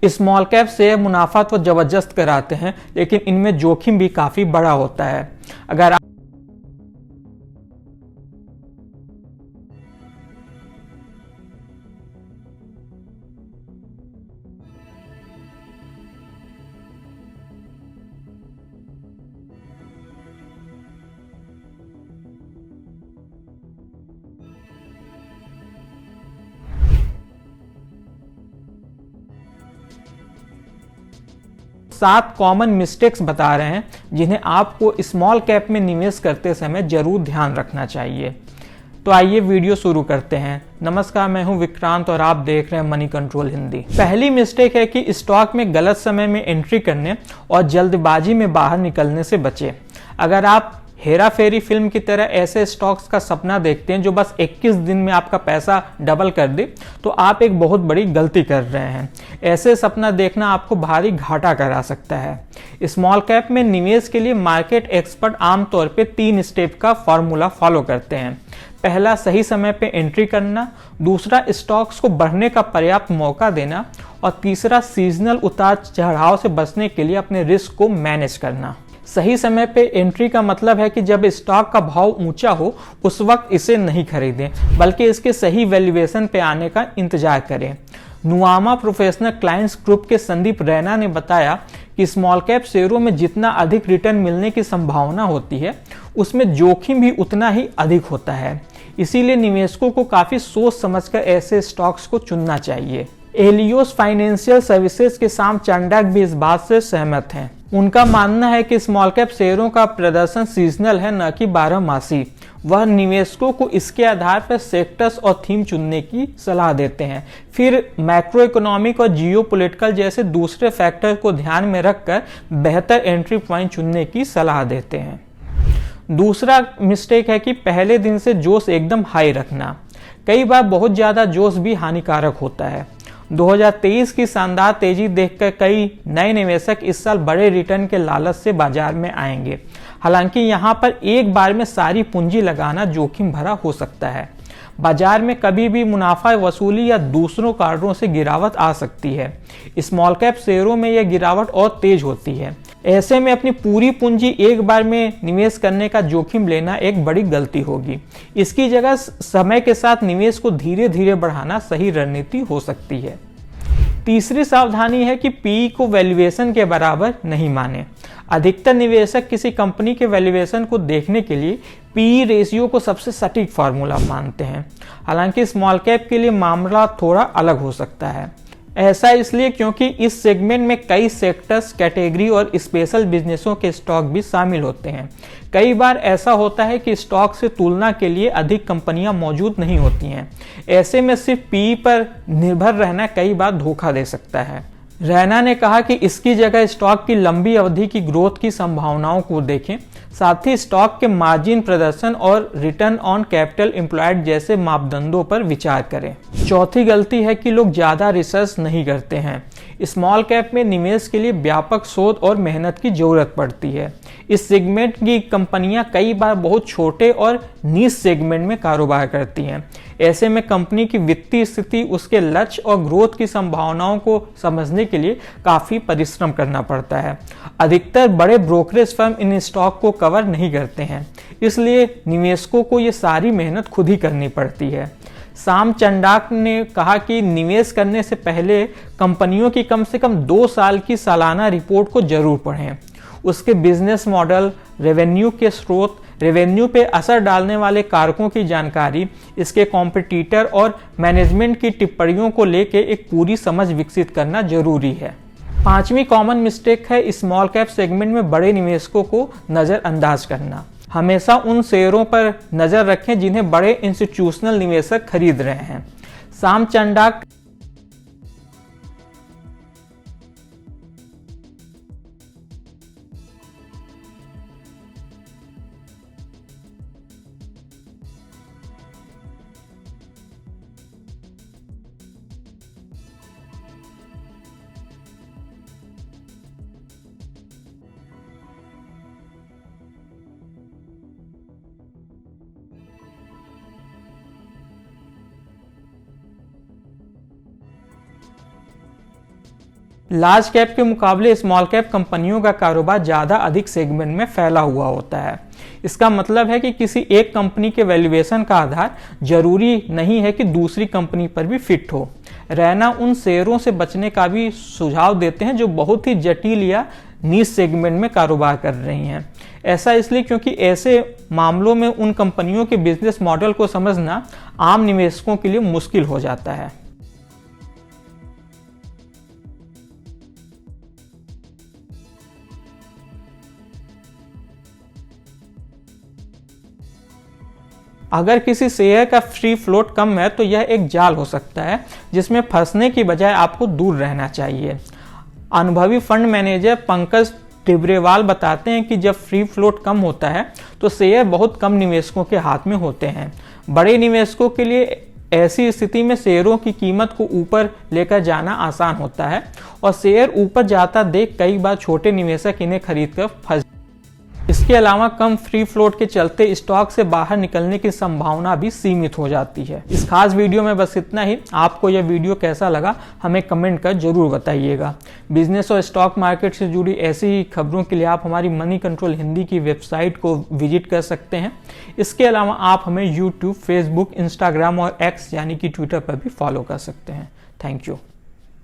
Small cap share मुनाफा तो जबरदस्त कराते हैं, लेकिन इनमें जोखिम भी काफी बड़ा होता है। अगर 7 कॉमन मिस्टेक्स बता रहे हैं जिन्हें आपको स्मॉल कैप में निवेश करते समय जरूर ध्यान रखना चाहिए। तो आइए वीडियो शुरू करते हैं। नमस्कार, मैं हूं विक्रांत और आप देख रहे हैं मनी कंट्रोल हिंदी। पहली मिस्टेक है कि स्टॉक में गलत समय में एंट्री करने और जल्दबाजी में बाहर निकलने से बचें। अगर आप हेरा फेरी फिल्म की तरह ऐसे स्टॉक्स का सपना देखते हैं जो बस 21 दिन में आपका पैसा डबल कर दे, तो आप एक बहुत बड़ी गलती कर रहे हैं। ऐसे सपना देखना आपको भारी घाटा करा सकता है। स्मॉल कैप में निवेश के लिए मार्केट एक्सपर्ट आमतौर पे 3 स्टेप का फॉर्मूला फॉलो करते हैं। पहला, सही समय पे एंट्री करना। दूसरा, स्टॉक्स को बढ़ने का पर्याप्त मौका देना। और तीसरा, सीजनल उतार चढ़ाव से बचने के लिए अपने रिस्क को मैनेज करना। सही समय पे एंट्री का मतलब है कि जब स्टॉक का भाव ऊंचा हो उस वक्त इसे नहीं खरीदें, बल्कि इसके सही वैल्यूएशन पे आने का इंतजार करें। नुआमा प्रोफेशनल क्लाइंट्स ग्रुप के संदीप रैना ने बताया कि स्मॉल कैप शेयरों में जितना अधिक रिटर्न मिलने की संभावना होती है, उसमें जोखिम भी उतना ही अधिक होता है। इसीलिए निवेशकों को काफी सोच समझकर ऐसे स्टॉक्स को चुनना चाहिए। एलियोस फाइनेंशियल सर्विसेज के शाम चंडाक भी इस बात से सहमत हैं। उनका मानना है कि स्मॉल कैप शेयरों का प्रदर्शन सीजनल है, न कि 12मासी। वह निवेशकों को इसके आधार पर सेक्टर्स और थीम चुनने की सलाह देते हैं, फिर मैक्रो इकोनॉमिक और जियोपॉलिटिकल जैसे दूसरे फैक्टर को ध्यान में रखकर बेहतर एंट्री पॉइंट चुनने की सलाह देते हैं। दूसरा मिस्टेक है कि पहले दिन से जोश एकदम हाई रखना। कई बार बहुत ज्यादा जोश भी हानिकारक होता है। 2023 की शानदार तेजी देखकर कई नए निवेशक इस साल बड़े रिटर्न के लालच से बाजार में आएंगे। हालांकि यहां पर एक बार में सारी पूंजी लगाना जोखिम भरा हो सकता है। बाजार में कभी भी मुनाफा वसूली या दूसरों कारणों से गिरावट आ सकती है। स्मॉल कैप शेयरों में यह गिरावट और तेज होती है। ऐसे में अपनी पूरी पूंजी एक बार में निवेश करने का जोखिम लेना एक बड़ी गलती होगी। इसकी जगह समय के साथ निवेश को धीरे धीरे बढ़ाना सही रणनीति हो सकती है। तीसरी सावधानी है कि पीई को वैल्यूएशन के बराबर नहीं माने। अधिकतर निवेशक किसी कंपनी के वैल्यूएशन को देखने के लिए पीई रेशियो को सबसे सटीक फार्मूला मानते हैं। हालांकि स्मॉल कैप के लिए मामला थोड़ा अलग हो सकता है। ऐसा इसलिए क्योंकि इस सेगमेंट में कई सेक्टर्स, कैटेगरी और स्पेशल बिजनेसों के स्टॉक भी शामिल होते हैं। कई बार ऐसा होता है कि स्टॉक से तुलना के लिए अधिक कंपनियां मौजूद नहीं होती हैं। ऐसे में सिर्फ पीई पर निर्भर रहना कई बार धोखा दे सकता है। रैना ने कहा कि इसकी जगह स्टॉक की लंबी अवधि की ग्रोथ की संभावनाओं को देखें, साथ ही स्टॉक के मार्जिन प्रदर्शन और रिटर्न ऑन कैपिटल एम्प्लॉयड जैसे मापदंडों पर विचार करें। चौथी गलती है कि लोग ज्यादा रिसर्च नहीं करते हैं। स्मॉल कैप में निवेश के लिए व्यापक शोध और मेहनत की जरूरत पड़ती है। इस सेगमेंट की कंपनियां कई बार बहुत छोटे और नीश सेगमेंट में कारोबार करती हैं। ऐसे में कंपनी की वित्तीय स्थिति, उसके लक्ष्य और ग्रोथ की संभावनाओं को समझने के लिए काफी परिश्रम करना पड़ता है। अधिकतर बड़े ब्रोकरेज फर्म इन स्टॉक को कवर नहीं करते हैं, इसलिए निवेशकों को ये सारी मेहनत खुद ही करनी पड़ती है। शाम चंडाक ने कहा कि निवेश करने से पहले कंपनियों की कम से कम 2 साल की सालाना रिपोर्ट को जरूर पढ़ें। उसके बिजनेस मॉडल, रेवेन्यू के स्रोत, रेवेन्यू पे असर डालने वाले कारकों की जानकारी, इसके कॉम्पिटिटर और मैनेजमेंट की टिप्पणियों को लेकर एक पूरी समझ विकसित करना जरूरी है। 5वीं कॉमन मिस्टेक है स्मॉल कैप सेगमेंट में बड़े निवेशकों को नजरअंदाज करना। हमेशा उन शेयरों पर नजर रखें जिन्हें बड़े इंस्टीट्यूशनल निवेशक खरीद रहे हैं। शाम चंडाक लार्ज कैप के मुकाबले स्मॉल कैप कंपनियों का कारोबार ज़्यादा अधिक सेगमेंट में फैला हुआ होता है। इसका मतलब है कि किसी एक कंपनी के वैल्यूएशन का आधार जरूरी नहीं है कि दूसरी कंपनी पर भी फिट हो। रैना उन शेयरों से बचने का भी सुझाव देते हैं जो बहुत ही जटिल या नीश सेगमेंट में कारोबार कर रही हैं। ऐसा इसलिए क्योंकि ऐसे मामलों में उन कंपनियों के बिजनेस मॉडल को समझना आम निवेशकों के लिए मुश्किल हो जाता है। अगर किसी शेयर का फ्री फ्लोट कम है तो यह एक जाल हो सकता है जिसमें फंसने की बजाय आपको दूर रहना चाहिए। अनुभवी फंड मैनेजर पंकज टिब्रेवाल बताते हैं कि जब फ्री फ्लोट कम होता है तो शेयर बहुत कम निवेशकों के हाथ में होते हैं। बड़े निवेशकों के लिए ऐसी स्थिति में शेयरों की कीमत को ऊपर लेकर जाना आसान होता है और शेयर ऊपर जाता देख कई बार छोटे निवेशक इन्हें खरीदकर फंस। इसके अलावा कम फ्री फ्लोट के चलते स्टॉक से बाहर निकलने की संभावना भी सीमित हो जाती है। इस खास वीडियो में बस इतना ही। आपको यह वीडियो कैसा लगा हमें कमेंट कर जरूर बताइएगा। बिजनेस और स्टॉक मार्केट से जुड़ी ऐसी ही खबरों के लिए आप हमारी मनी कंट्रोल हिंदी की वेबसाइट को विजिट कर सकते हैं। इसके अलावा आप हमें यूट्यूब, फेसबुक, इंस्टाग्राम और एक्स यानी कि ट्विटर पर भी फॉलो कर सकते हैं। Thank you.